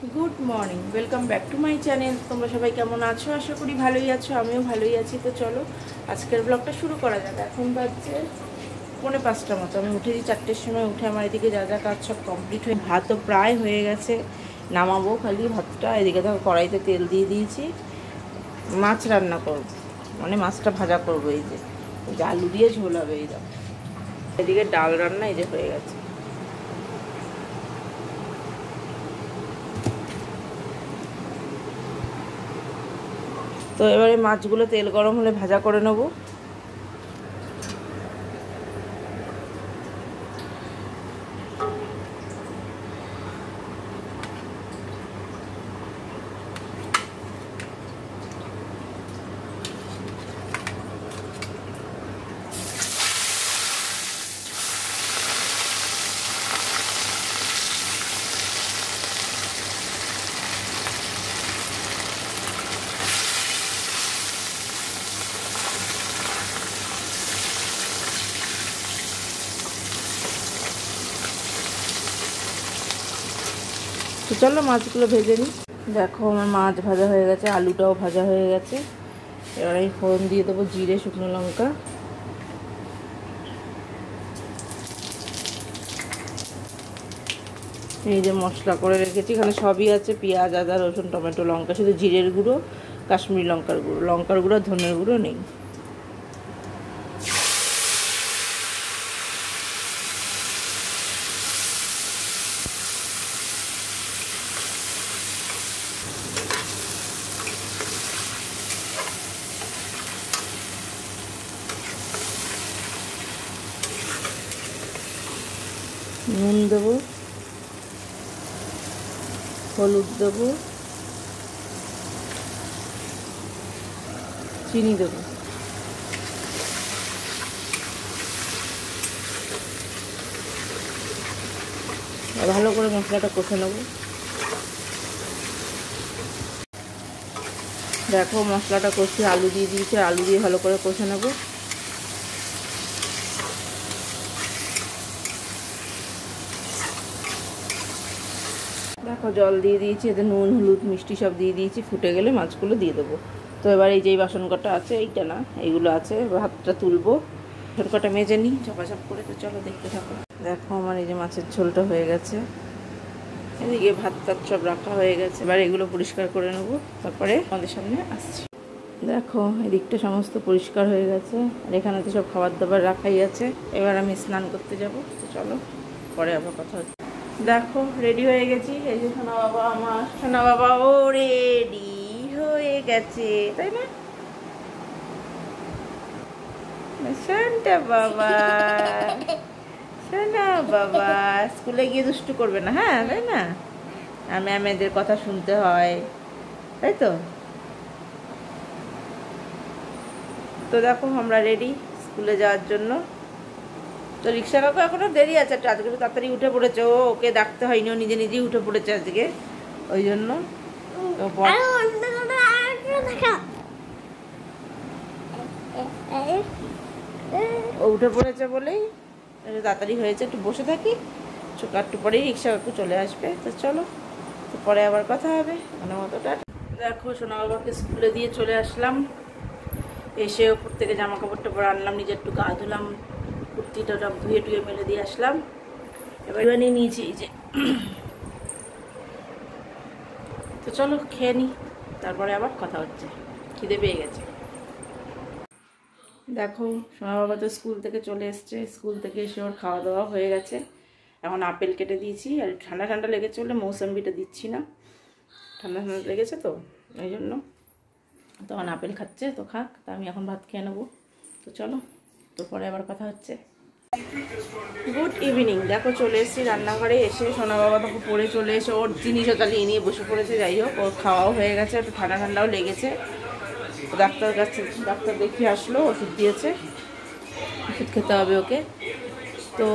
Good morning, welcome back to my channel. তোমরা সবাই কেমন আছো? আশা করি ভালোই আছো, আমিও ভালোই আছি। তো চলো আজকের ব্লগটা শুরু করা যাক। এখন বাজছে 4:45 মতো। আমি উঠেছি 4টের সময়। উঠে আমার এদিকে যা যা কাজ সব কমপ্লিট হয়ে, ভাতও প্রায় হয়ে গেছে, নামাবো খালি ভাতটা। এদিকে দেখো কড়াইতে তেল দিয়ে দিয়েছি, মাছ রান্না করব, মানে মাছটা ভাজা করবো। এই যে আলু দিয়ে ঝোল হবে। এই দেখো এদিকে ডাল রান্না এই যে হয়ে গেছে। তো এবারে মাছগুলো তেল গরম হলে ভাজা করে নেবো। তো চলো মাছগুলো ভেজে নিই। দেখো আমার মাছ ভাজা হয়ে গেছে, আলুটাও ভাজা হয়ে গেছে। এবার আমি ফোড়ন দিয়ে দেবো জিরে, শুকনো লঙ্কা। এই যে মশলা করে রেখেছি, এখানে সবই আছে, পেঁয়াজ, আদা, রসুন, টমেটো, লঙ্কা। শুধু জিরের গুঁড়ো, কাশ্মীরি লঙ্কার গুঁড়ো, ধনের গুঁড়ো নেই। নুন দেবো, হলুদ দেবো, চিনি দেবো। ভালো করে মশলাটা কষে নেবো। দেখো মশলাটা কষে আলু দিয়ে দিয়েছি, আলু দিয়ে ভালো করে কষে নেবো। দেখো জল দিয়ে দিয়েছি, এতে নুন, হলুদ, মিষ্টি সব দিয়ে দিয়েছি। ফুটে গেলে মাছগুলো দিয়ে দেবো। তো এবার এই যে বাসন কটা আছে, এইটা না, এইগুলো আছে, ভাতটা তুলবো। বাসন কটা মেজে নিই ঝপাঝপ করে। তো চলো দেখতে থাকো। দেখো আমার এই যে মাছের ঝোলটা হয়ে গেছে, এদিকে ভাত টাত সব রাখা হয়ে গেছে। এবার এগুলো পরিষ্কার করে নেবো, তারপরে আমাদের সামনে আসছি। দেখো এদিকটা সমস্ত পরিষ্কার হয়ে গেছে, আর এখানে তো সব খাবার দাবার রাখাই আছে। এবার আমি স্নান করতে যাব। তো চলো পরে আবার কথা হচ্ছে। দেখো রেডি হয়ে গেছি। এই যে সোনা বাবা, আমার সোনা বাবা ও রেডি হয়ে গেছে, তাই না সোনা বাবা? সোনা বাবা স্কুলে গিয়ে দুষ্টু করবে না, হ্যাঁ তাই না? ম্যামেদের কথা শুনতে হয়, তাই তো? তো দেখো আমরা রেডি স্কুলে যাওয়ার জন্য। তো রিক্সা কাকু এখনো দেরি আছে, আজকে তো তাড়াতাড়ি উঠে পড়েছে। ওকে ডাকতে হয়নি, ও নিজে নিজেই উঠে পড়েছে আজকে, ওই জন্য। ও উঠে পড়েছে বলেই তাড়াতাড়ি হয়েছে। একটু বসে থাকি, একটু পরেই রিক্সা কাকু চলে আসবে। তো চলো, তো পরে আবার কথা হবে। মানে মতোটা দেখো সোনা বাবাকে স্কুলে দিয়ে চলে আসলাম। এসে ওপর থেকে জামা কাপড়টা পরে আনলাম, নিজে একটু গা ধুলাম, কুর্তিটা ধুয়ে টুয়ে মেলে দিয়ে আসলাম। এবার নিয়ে নিয়েছি এই যে। তো চলো খেয়ে নিই, তারপরে আবার কথা হচ্ছে। খিদে পেয়ে গেছে। দেখো সোনা বাবা তো স্কুল থেকে চলে এসছে। স্কুল থেকে এসে ওর খাওয়া দাওয়া হয়ে গেছে। এখন আপেল কেটে দিয়েছি, আর ঠান্ডা ঠান্ডা লেগেছে বলে মৌসম্বিটা দিচ্ছি না। ঠান্ডা ঠান্ডা লেগেছে তো এই জন্য। তখন আপেল খাচ্ছে, তো খাক। তা আমি এখন ভাত খেয়ে নেবো। তো চলো, তো পরে আবার কথা হচ্ছে। Good evening. দেখো চলে এসেছি রান্নাঘরে। এসে সোনা বাবা তখন পড়ে চলে এসে ওর জিনিসও চালিয়ে নিয়ে বসে পড়েছে। যাই হোক, ওর খাওয়াও হয়ে গেছে, একটু ঠান্ডা ঠান্ডাও লেগেছে। ডাক্তার কাছে ডাক্তার দেখিয়ে আসলো, ওষুধ দিয়েছে, ওষুধ খেতে হবে ওকে। তো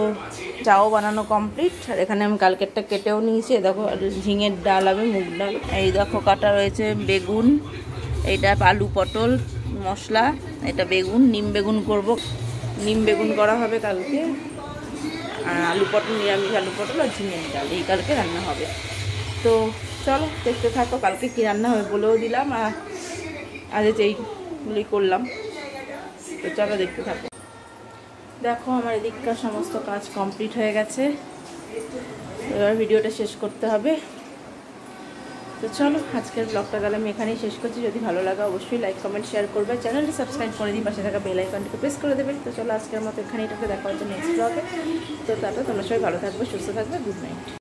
চাও বানানো কমপ্লিট। আর এখানে আমি কালকেরটা কেটেও নিয়েছি। দেখো ঝিঙের ডাল হবে, মুগ ডাল। এই দেখো কাটা রয়েছে বেগুন, এইটা আলু পটল মশলা, এটা বেগুন, নিম বেগুন করব, নিম বেগুন করা হবে কালকে। আর আলু পটল, নিরামিষ আলু পটল আর ঝিঙের ডাল, এই কালকে রান্না হবে। তো চলো দেখতে থাকো, কালকে কী রান্না হবে বলেও দিলাম, আর আজ যেইগুলি করলাম। তো চলো দেখতে থাকো। দেখো আমার এদিককার সমস্ত কাজ কমপ্লিট হয়ে গেছে, এবার ভিডিওটা শেষ করতে হবে। তো চলো আজকের ব্লগটা তাহলে আমি এখানেই শেষ করছি। যদি ভালো লাগে অবশ্যই লাইক কমেন্ট শেয়ার করবে, চ্যানেলটি সাবস্ক্রাইব করে দিই, পাশে থাকা বেল আইকনটিকে প্রেস করে দেবে। তো চলো আজকের মতো এখানেই দেখা হচ্ছে নেক্সট ব্লগে। তো তারপর তোমরা সবাই ভালো থাকবে, সুস্থ থাকবে, গুড নাইট।